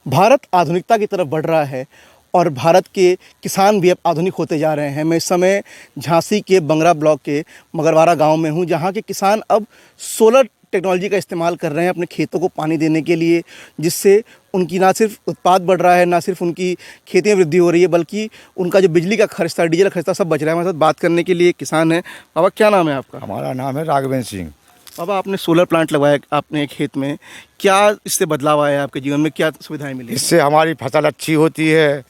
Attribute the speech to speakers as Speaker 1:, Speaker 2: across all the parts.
Speaker 1: भारत आधुनिकता की तरफ बढ़ रहा है और भारत के किसान भी अब आधुनिक होते जा रहे हैं। मैं इस समय झांसी के बंगरा ब्लॉक के मगरवाड़ा गांव में हूं, जहां के किसान अब सोलर टेक्नोलॉजी का इस्तेमाल कर रहे हैं अपने खेतों को पानी देने के लिए, जिससे उनकी ना सिर्फ उत्पाद बढ़ रहा है, ना सिर्फ उनकी खेती में वृद्धि हो रही है, बल्कि उनका जो बिजली का खर्च था, डीजल का खर्च था, सब बच रहा है। हमारे साथ बात करने के लिए किसान है। बाबा, क्या नाम है आपका?
Speaker 2: हमारा नाम है राघवेंद्र सिंह।
Speaker 1: बाबा, आपने सोलर प्लांट लगवाया आपने खेत में, क्या इससे बदलाव आया है आपके जीवन में, क्या सुविधाएं मिली?
Speaker 2: इससे हमारी फसल अच्छी होती है,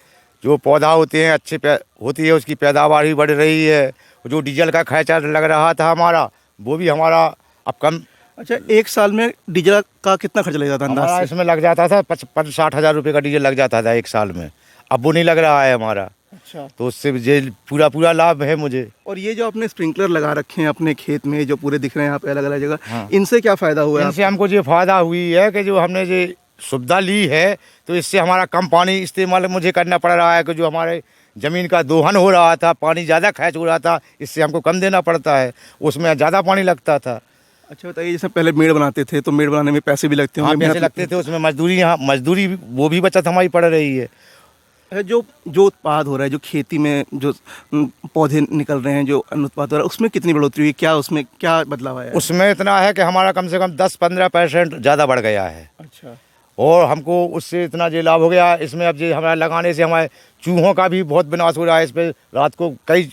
Speaker 2: जो पौधा होते हैं अच्छे होती है, उसकी पैदावार भी बढ़ रही है। जो डीजल का खर्चा लग रहा था हमारा, वो भी हमारा अब कम।
Speaker 1: अच्छा, एक साल में डीजल का कितना खर्च लग जाता है
Speaker 2: हमारा
Speaker 1: अंदाज से?
Speaker 2: इसमें लग जाता था 55-60 हज़ार रुपये का डीजल लग जाता था एक साल में। अब वो नहीं लग रहा है हमारा,
Speaker 1: अच्छा।
Speaker 2: तो उससे जे पूरा लाभ है मुझे।
Speaker 1: और ये जो आपने स्प्रिंकलर लगा रखे हैं अपने खेत में, जो पूरे दिख रहे हैं यहाँ पे अलग अलग जगह,
Speaker 2: हाँ।
Speaker 1: इनसे क्या फ़ायदा हुआ है
Speaker 2: इनसे हमको ये फ़ायदा हुई है कि जो हमने ये सुविधा ली है, तो इससे हमारा कम पानी इस्तेमाल मुझे करना पड़ रहा है। कि जो हमारे ज़मीन का दोहन हो रहा था, पानी ज़्यादा खर्च हो रहा था, इससे हमको कम देना पड़ता है, उसमें ज़्यादा पानी लगता था।
Speaker 1: अच्छा बताइए, जैसे पहले मेड़ बनाते थे तो मेड़ बनाने में पैसे भी लगते
Speaker 2: हाँ,
Speaker 1: होंगे,
Speaker 2: पैसे लगते थे, उसमें मजदूरी, यहाँ मजदूरी वो भी बचत हमारी पड़ रही है।
Speaker 1: जो जो उत्पाद हो रहा है, जो खेती में जो पौधे निकल रहे हैं, जो अन्न उत्पाद हो रहा है, उसमें कितनी बढ़ोतरी हुई, क्या उसमें क्या बदलाव आया है?
Speaker 2: उसमें इतना है कि हमारा कम से कम 10-15% ज़्यादा बढ़ गया है।
Speaker 1: अच्छा।
Speaker 2: और हमको उससे इतना जो लाभ हो गया, इसमें अब जो हमारा लगाने से हमारे चूहों का भी बहुत विनाश हो रहा है। इस पर रात को कई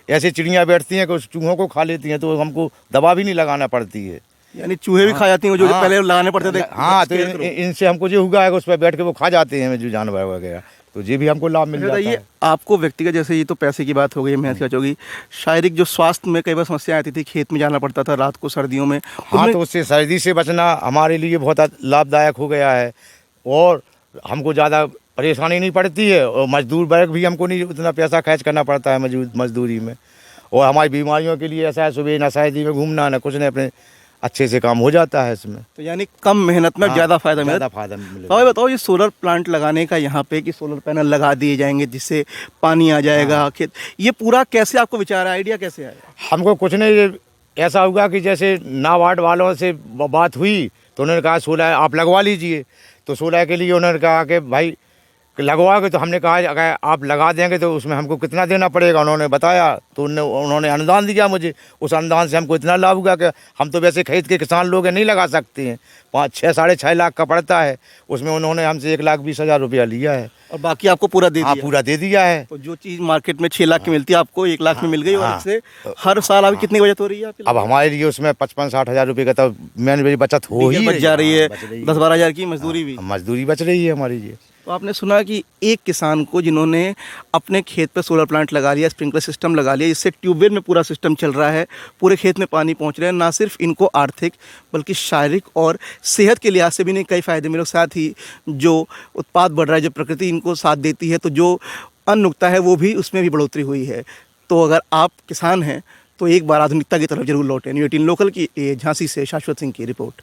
Speaker 2: ऐसी चिड़ियाँ बैठती हैं कि उस चूहों को खा लेती हैं, तो हमको दवा भी नहीं लगाना पड़ती है।
Speaker 1: यानी चूहे भी खा जाती हैं, जो
Speaker 2: हाँ,
Speaker 1: पहले लगाने पड़ते थे।
Speaker 2: हाँ, तो इनसे हमको जो हुआ है कि उस पर बैठ के वो खा जाते हैं जो जानवर वगैरह, तो ये भी हमको लाभ मिल जाता
Speaker 1: ये
Speaker 2: है।
Speaker 1: आपको व्यक्तिगत, जैसे ये तो पैसे की बात हो गई, मेहनत की बात होगी, शारीरिक जो स्वास्थ्य में कई बार समस्या आती थी, खेत में जाना पड़ता था रात को सर्दियों में।
Speaker 2: हाँ, तो उससे सर्दी से बचना हमारे लिए बहुत लाभदायक हो गया है, और हमको ज़्यादा परेशानी नहीं पड़ती है, और मजदूर वर्ग भी हमको नहीं उतना पैसा खर्च करना पड़ता है मजदूरी में। और हमारी बीमारियों के लिए ऐसा है, सुबह ना सर्दी में घूमना ना कुछ नहीं, अपने अच्छे से काम हो जाता है इसमें।
Speaker 1: तो यानी कम मेहनत में ज़्यादा फायदा मिला।
Speaker 2: ज़्यादा फायदा मिलेगा।
Speaker 1: तो बताओ, ये सोलर प्लांट लगाने का यहाँ पे कि सोलर पैनल लगा दिए जाएंगे जिससे पानी आ जाएगा खेत, ये पूरा कैसे आपको विचार आया, आइडिया कैसे आया?
Speaker 2: हमको कुछ नहीं, ये ऐसा हुआ कि जैसे नाबार्ड वालों से बात हुई, तो उन्होंने कहा सोलर आप लगवा लीजिए। तो सोलर के लिए उन्होंने कहा कि भाई लगवाओगे, तो हमने कहा अगर आप लगा देंगे तो उसमें हमको कितना देना पड़ेगा। उन्होंने बताया, तो उन्होंने अनुदान दिया मुझे। उस अनुदान से हमको इतना लाभ हुआ कि हम तो वैसे खरीद के किसान लोग नहीं लगा सकते हैं, 5-6-6.5 लाख का पड़ता है, उसमें उन्होंने हमसे 1,20,000 रुपया लिया है,
Speaker 1: और बाकी आपको पूरा दे दिया?
Speaker 2: हाँ, पूरा दे दिया है।
Speaker 1: तो जो चीज़ मार्केट में 6 लाख की मिलती है, आपको 1 लाख में मिल गई। और
Speaker 2: हाँ।
Speaker 1: इससे हर साल अभी कितनी बचत हो रही है आपकी?
Speaker 2: अब हमारे लिए उसमें 55-60 हज़ार रुपये का तो मेरी बचत हो ही
Speaker 1: बच जा रही है। 10-12 हज़ार की मजदूरी भी,
Speaker 2: मजदूरी बच रही है हमारी लिए।
Speaker 1: तो आपने सुना कि एक किसान को, जिन्होंने अपने खेत पर सोलर प्लांट लगा लिया, स्प्रिंकलर सिस्टम लगा लिया, इससे ट्यूबवेल में पूरा सिस्टम चल रहा है, पूरे खेत में पानी पहुंच रहे हैं, ना सिर्फ इनको आर्थिक बल्कि शारीरिक और सेहत के लिहाज से भी नहीं कई फ़ायदे मिले। साथ ही जो उत्पाद बढ़ रहा है, जो प्रकृति इनको साथ देती है, तो जो अन्न उगता है वो भी, उसमें भी बढ़ोतरी हुई है। तो अगर आप किसान हैं तो एक बार आधुनिकता की तरफ जरूर लौटें। न्यूज़ 18 लोकल की झांसी से शाश्वत सिंह की रिपोर्ट।